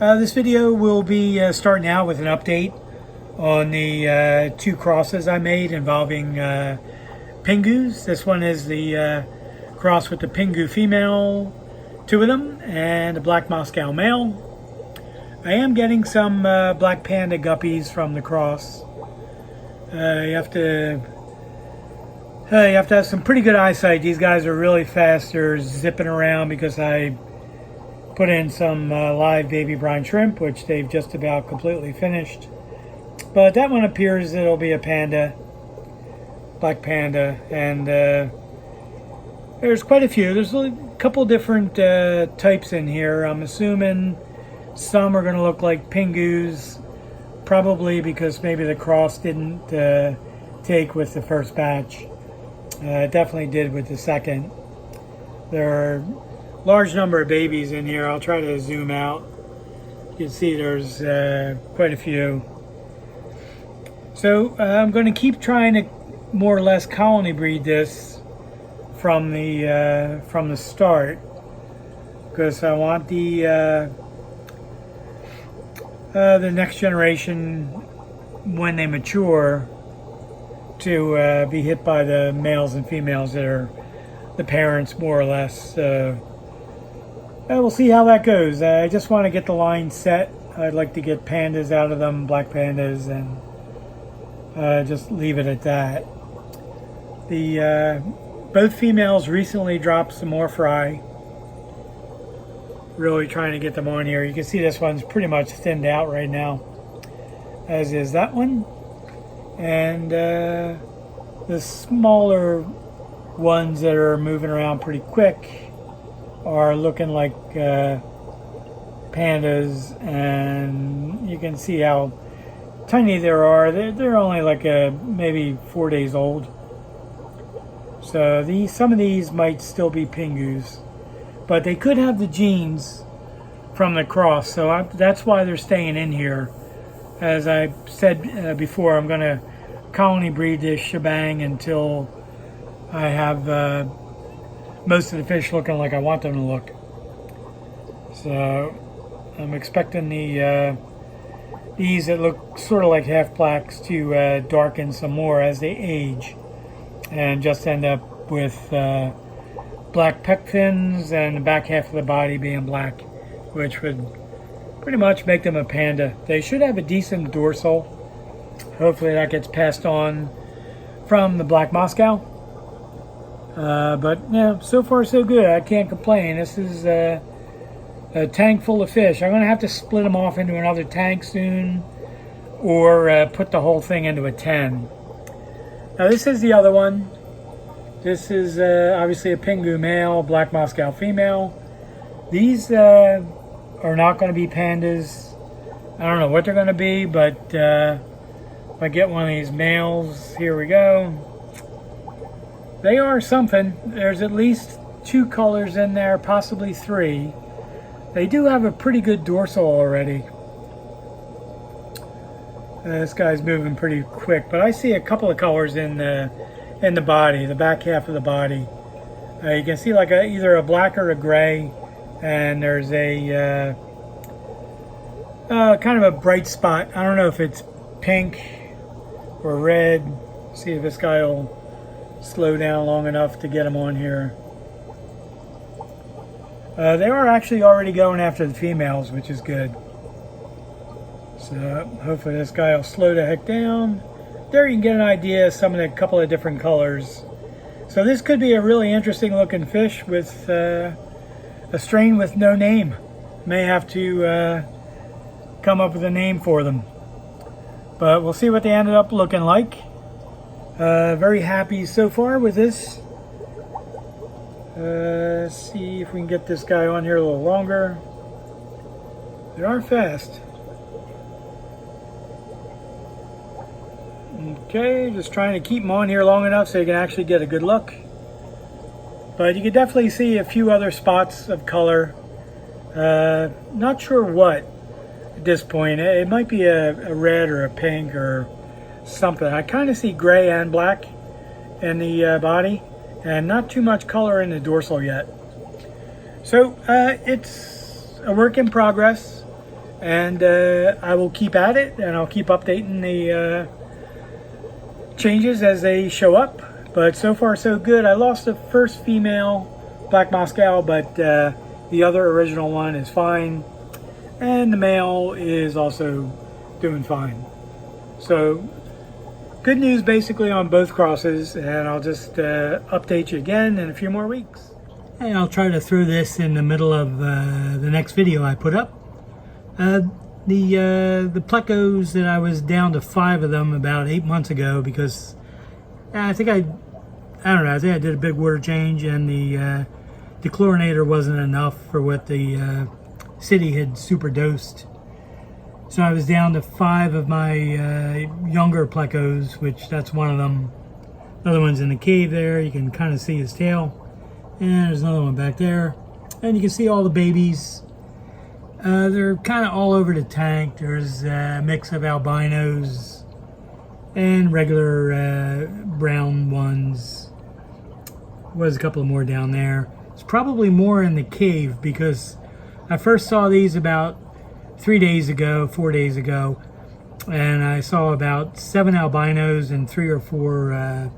This video will be starting out with an update on the two crosses I made involving Pingus. This one is the cross with the Pingu female, two of them, and a Black Moscow male. I am getting some black panda guppies from the cross. You have to have some pretty good eyesight. These guys are really fast. They're zipping around because I put in some live baby brine shrimp, which they've just about completely finished. But that one appears it'll be a panda, black panda, and there's quite a few. There's a couple different types in here. I'm assuming some are going to look like Pingus, probably because maybe the cross didn't take with the first batch. It definitely did with the second. There are large number of babies in here. I'll try to zoom out. You can see there's quite a few. So I'm going to keep trying to more or less colony breed this from the start, because I want the next generation, when they mature, to be hit by the males and females that are the parents, more or less. We'll see how that goes. I just want to get the line set. I'd like to get pandas out of them, black pandas, and just leave it at that. Both females recently dropped some more fry. Really trying to get them on here. You can see this one's pretty much thinned out right now, as is that one. And the smaller ones that are moving around pretty quick are looking like pandas, and you can see how tiny they are. They're only like maybe 4 days old. So some of these might still be Pingus, but they could have the genes from the cross. So that's why they're staying in here. As I said before, I'm going to colony breed this shebang until I have most of the fish looking like I want them to look. So I'm expecting these that look sort of like half blacks to darken some more as they age, and just end up with black pec fins and the back half of the body being black, which would pretty much make them a panda. They should have a decent dorsal. Hopefully that gets passed on from the Black Moscow. But yeah, so far so good. I can't complain. This is a tank full of fish. I'm going to have to split them off into another tank soon, or put the whole thing into a 10. Now this is the other one. This is obviously a Pingu male, Black Moscow female. These are not going to be pandas. I don't know what they're going to be, but if I get one of these males, here we go. They are something. There's at least 2 colors in there, possibly 3. They do have a pretty good dorsal already. This guy's moving pretty quick, but I see a couple of colors in the body, the back half of the body. You can see like either a black or a gray, and there's a kind of a bright spot. I don't know if it's pink or red. See if this guy will slow down long enough to get him on here. They are actually already going after the females, which is good. So hopefully this guy will slow the heck down. There you can get an idea of some of the couple of different colors. So this could be a really interesting looking fish with a strain with no name. May have to come up with a name for them. But we'll see what they ended up looking like. Very happy so far with this. Let's see if we can get this guy on here a little longer. They are fast. Okay, just trying to keep them on here long enough so you can actually get a good look. But you can definitely see a few other spots of color. Not sure what at this point. It might be a red or a pink or something. I kind of see gray and black in the body, and not too much color in the dorsal yet. So it's a work in progress. and I will keep at it, and I'll keep updating the changes as they show up. But so far so good. I lost the first female Black Moscow, but the other original one is fine, and the male is also doing fine. So good news basically on both crosses, and I'll just update you again in a few more weeks. And I'll try to throw this in the middle of the next video I put up. The Plecos that I was down to 5 of them about 8 months ago, because I think I did a big water change, and the dechlorinator wasn't enough for what the city had super dosed. So I was down to 5 of my younger Plecos, which that's one of them. Another one's in the cave there. You can kind of see his tail. And there's another one back there. And you can see all the babies. They're kind of all over the tank. There's a mix of albinos and regular brown ones. Was a couple more down there. It's probably more in the cave, because I first saw these about 4 days ago, and I saw about 7 albinos and 3 or 4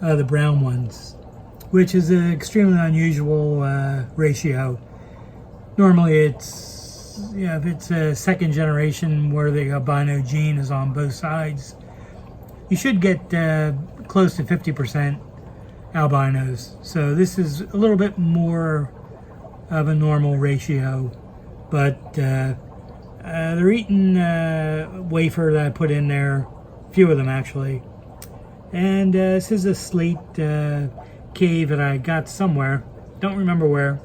the brown ones, which is an extremely unusual ratio. Normally it's, if it's a second generation where the albino gene is on both sides, you should get close to 50% albinos. So this is a little bit more of a normal ratio. But they're eating wafer that I put in there, a few of them actually. And this is a slate cave that I got somewhere, don't remember where.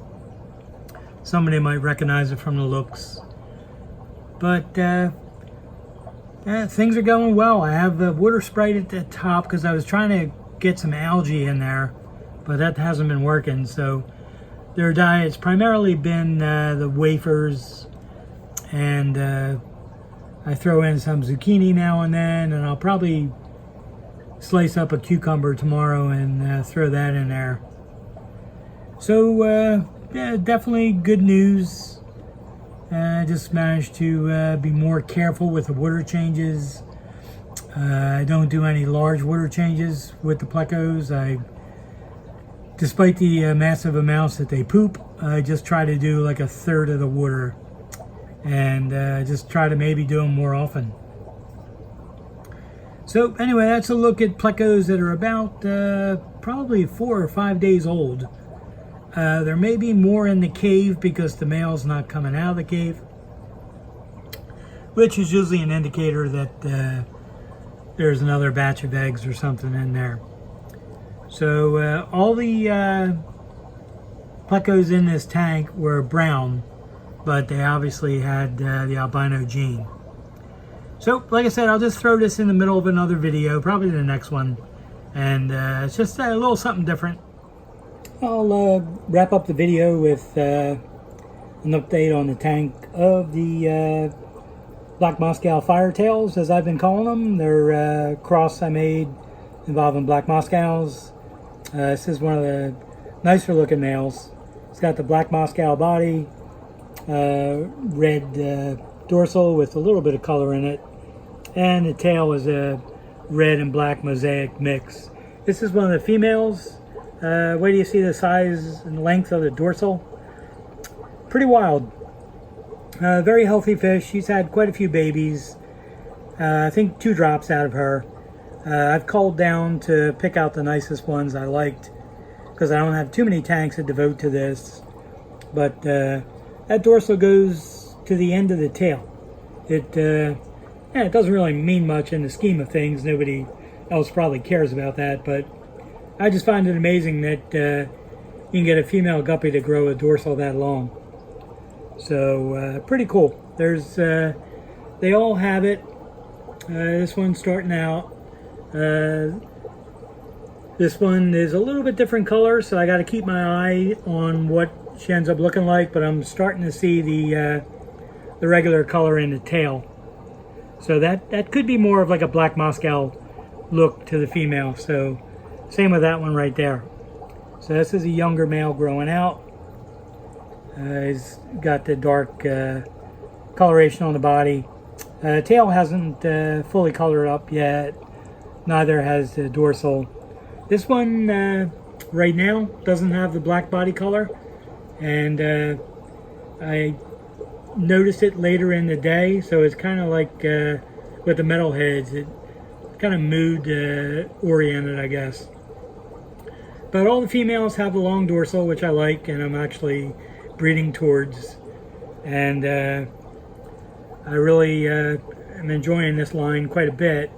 Somebody might recognize it from the looks. But things are going well. I have the water sprite at the top because I was trying to get some algae in there, but that hasn't been working. So their diet's primarily been the wafers, and I throw in some zucchini now and then, and I'll probably slice up a cucumber tomorrow and throw that in there. So yeah, definitely good news. I just managed to be more careful with the water changes. I don't do any large water changes with the Plecos. Despite the massive amounts that they poop, I just try to do like 1/3 of the water, and just try to maybe do them more often. So anyway, that's a look at Plecos that are about probably 4 or 5 days old. There may be more in the cave because the male's not coming out of the cave, which is usually an indicator that there's another batch of eggs or something in there. So all the Plecos in this tank were brown, but they obviously had the albino gene. So like I said, I'll just throw this in the middle of another video, probably the next one, and it's just a little something different. I'll wrap up the video with an update on the tank of the Black Moscow Firetails, as I've been calling them. They're a cross I made involving Black Moscows. This is one of the nicer looking males. It's got the Black Moscow body, red dorsal with a little bit of color in it, and the tail is a red and black mosaic mix. This is one of the females. Wait till you see the size and length of the dorsal. Pretty wild. Very healthy fish. She's had quite a few babies. I think 2 drops out of her. I've culled down to pick out the nicest ones I liked, because I don't have too many tanks to devote to this. But that dorsal goes to the end of the tail. It doesn't really mean much in the scheme of things. Nobody else probably cares about that, but I just find it amazing that you can get a female guppy to grow a dorsal that long. So pretty cool. There's they all have it. This one's starting out. This one is a little bit different color, so I got to keep my eye on what she ends up looking like. But I'm starting to see the regular color in the tail. So that could be more of like a Black Moscow look to the female. So same with that one right there. So this is a younger male growing out. He's got the dark coloration on the body. Tail hasn't fully colored up yet. Neither has the dorsal. This one right now doesn't have the black body color, and I noticed it later in the day, so it's kind of like with the metalheads, it's kind of mood oriented, I guess. But all the females have the long dorsal, which I like, and I'm actually breeding towards. And I really am enjoying this line quite a bit.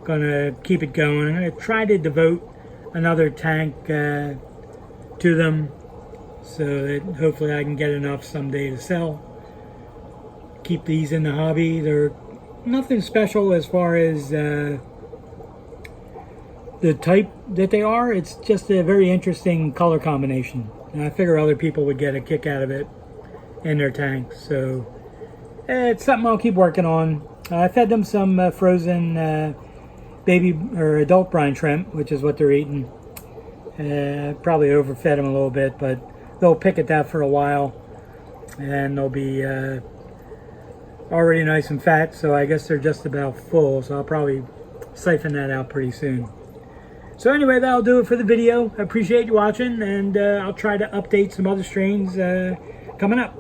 Gonna keep it going. I'm gonna try to devote another tank to them, so that hopefully I can get enough someday to sell. Keep these in the hobby. They're nothing special as far as the type that they are. It's just a very interesting color combination, and I figure other people would get a kick out of it in their tanks. So it's something I'll keep working on. I fed them some frozen baby or adult brine shrimp, which is what they're eating. Probably overfed them a little bit, but they'll pick at that for a while, and they'll be already nice and fat, so I guess they're just about full, so I'll probably siphon that out pretty soon. So anyway, that'll do it for the video. I appreciate you watching, and I'll try to update some other strains coming up.